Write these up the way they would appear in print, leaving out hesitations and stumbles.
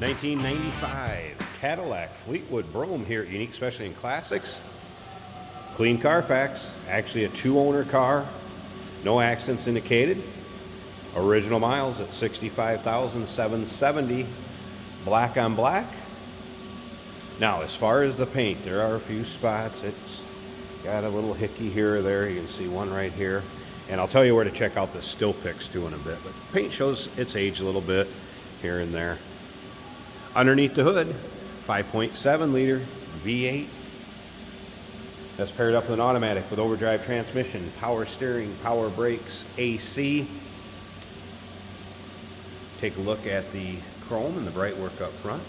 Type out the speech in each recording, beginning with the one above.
1995 Cadillac Fleetwood Brougham here at Unique Specialty and Classics. Clean Carfax, actually a two-owner car, no accidents indicated. Original miles at 65,770, black on black. Now, as far as the paint, there are a few spots. It's got a little hickey here or there. You can see one right here. And I'll tell you where to check out the still pics too in a bit. But paint shows its age a little bit here and there. Underneath the hood, 5.7 liter V8. That's paired up with an automatic with overdrive transmission, power steering, power brakes, AC. Take a look at the chrome and the bright work up front.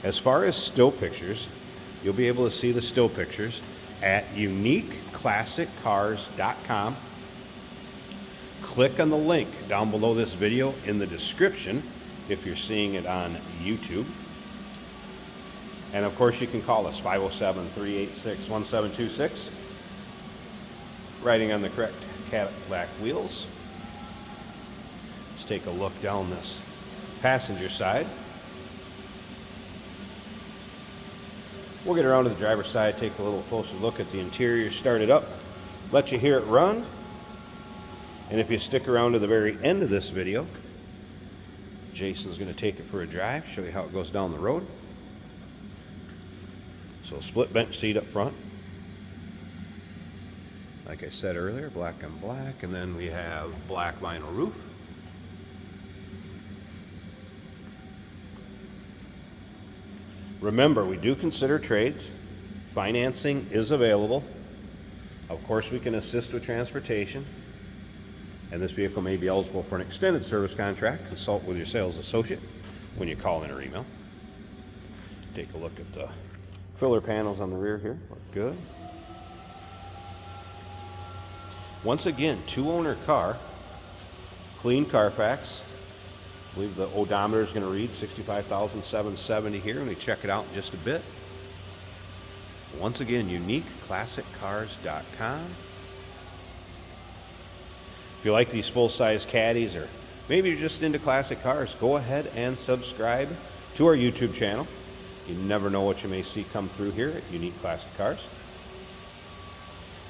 As far as still pictures, you'll be able to see the still pictures at uniqueclassiccars.com. Click on the link down below this video in the description if you're seeing it on YouTube. And of course you can call us 507-386-1726. Riding on the correct Cadillac wheels. Let's take a look down this passenger side. We'll get around to the driver's side, take a little closer look at the interior, start it up, let you hear it run. And if you stick around to the very end of this video, Jason's going to take it for a drive, show you how it goes down the road. So split bench seat up front. Like I said earlier, black on black, and then we have black vinyl roof. Remember, we do consider trades. Financing is available. Of course, we can assist with transportation. And this vehicle may be eligible for an extended service contract. Consult with your sales associate when you call in or email. Take a look at the filler panels on the rear here. Look good. Once again, two-owner car, clean Carfax. I believe the odometer is going to read 65,770 here, and we check it out in just a bit. Once again, uniqueclassiccars.com. If you like these full-size caddies, or maybe you're just into classic cars, go ahead and subscribe to our YouTube channel. You never know what you may see come through here at Unique Classic Cars.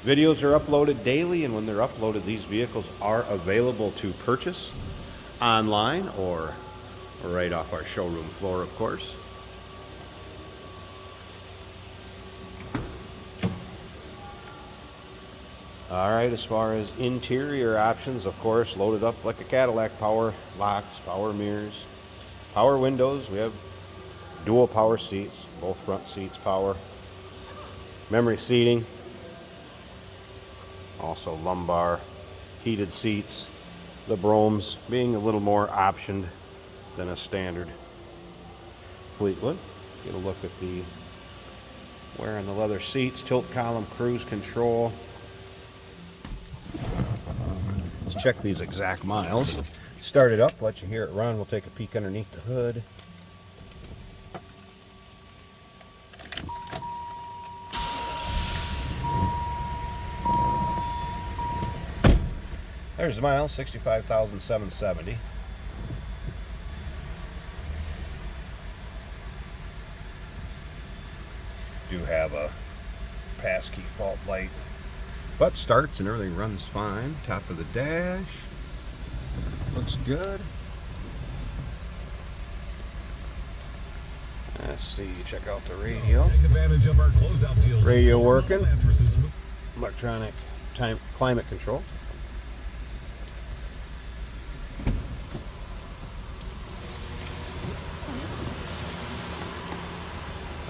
Videos are uploaded daily, and when they're uploaded, these vehicles are available to purchase online or right off our showroom floor, of course. All right, as far as interior options, of course, loaded up like a Cadillac. Power locks, power mirrors, power windows. We have dual power seats, both front seats power. Memory seating. Also lumbar, heated seats. The Broughams being a little more optioned than a standard Fleetwood. Get a look at the wear on the leather seats, tilt column, cruise control. Let's check these exact miles. Start it up, let you hear it run. We'll take a peek underneath the hood. There's the miles, 65,770. Do have a passkey fault light, but starts and everything runs fine. Top of the dash looks good. Let's see, check out the radio. Take advantage of our closeout deals. Radio working. Electronic climate control.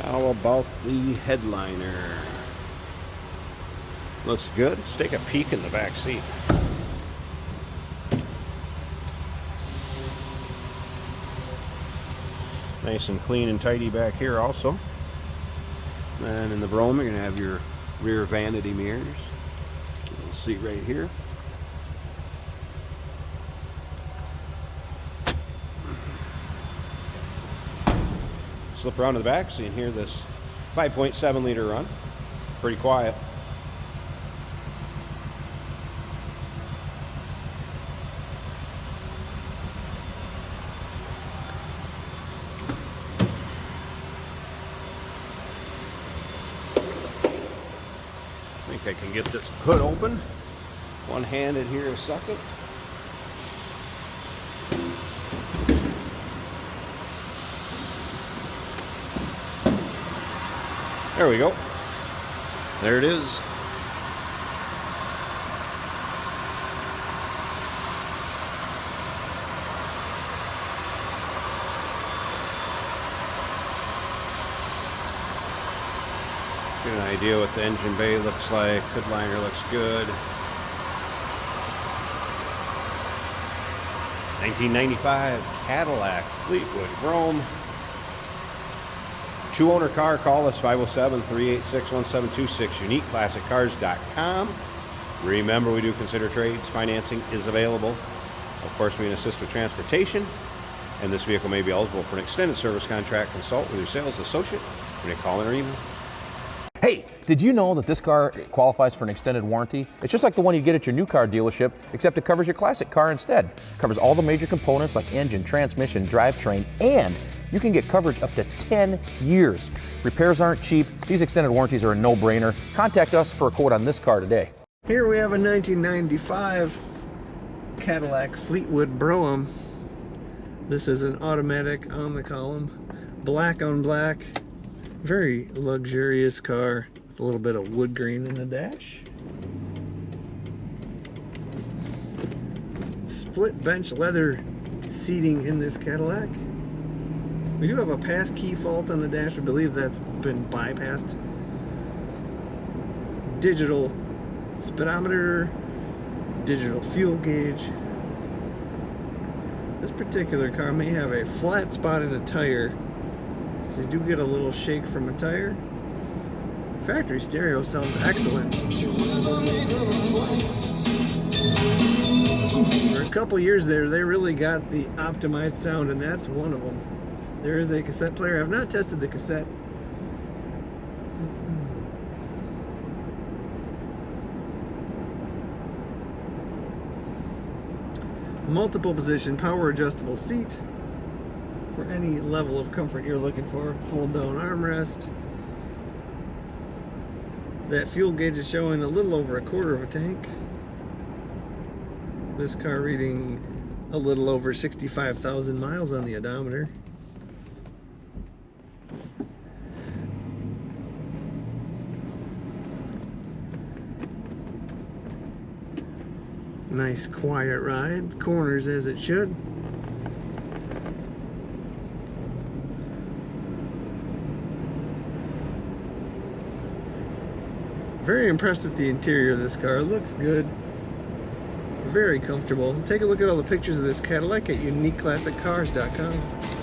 How about the headliner? Looks good. Let's take a peek in the back seat. Nice and clean and tidy back here also. And in the Brougham, you're going to have your rear vanity mirrors. You'll see right here. Slip around to the back so you can hear this 5.7 liter run. Pretty quiet. think I can get this hood open. One-handed here a second. There we go. There it is. Get an idea what the engine bay looks like. Hood liner looks good. 1995 Cadillac Fleetwood Brougham. Two-owner car. Call us 507-386-1726. UniqueClassicCars.com. Remember, we do consider trades. Financing is available. Of course, we can assist with transportation. And this vehicle may be eligible for an extended service contract. Consult with your sales associate when you call in or email. Hey, did you know that this car qualifies for an extended warranty? It's just like the one you get at your new car dealership, except it covers your classic car instead. It covers all the major components like engine, transmission, drivetrain, and you can get coverage up to 10 years. Repairs aren't cheap. These extended warranties are a no-brainer. Contact us for a quote on this car today. Here we have a 1995 Cadillac Fleetwood Brougham. This is an automatic on the column, black on black. Very luxurious car with a little bit of wood grain in the dash. Split bench leather seating in this Cadillac. We do have a pass key fault on the dash. I believe that's been bypassed. Digital speedometer, digital fuel gauge. This particular car may have a flat spot in a tire. So you do get a little shake from a tire. Factory stereo sounds excellent. For a couple years there, they really got the optimized sound, and that's one of them. There is a cassette player. I've not tested the cassette. Multiple position, power adjustable seat. For any level of comfort you're looking for. Fold down armrest. That fuel gauge is showing a little over a quarter of a tank. This car reading a little over 65,000 miles on the odometer. Nice quiet ride, corners as it should. Very impressed with the interior of this car. It looks good. Very comfortable. Take a look at all the pictures of this Cadillac at UniqueClassicCars.com.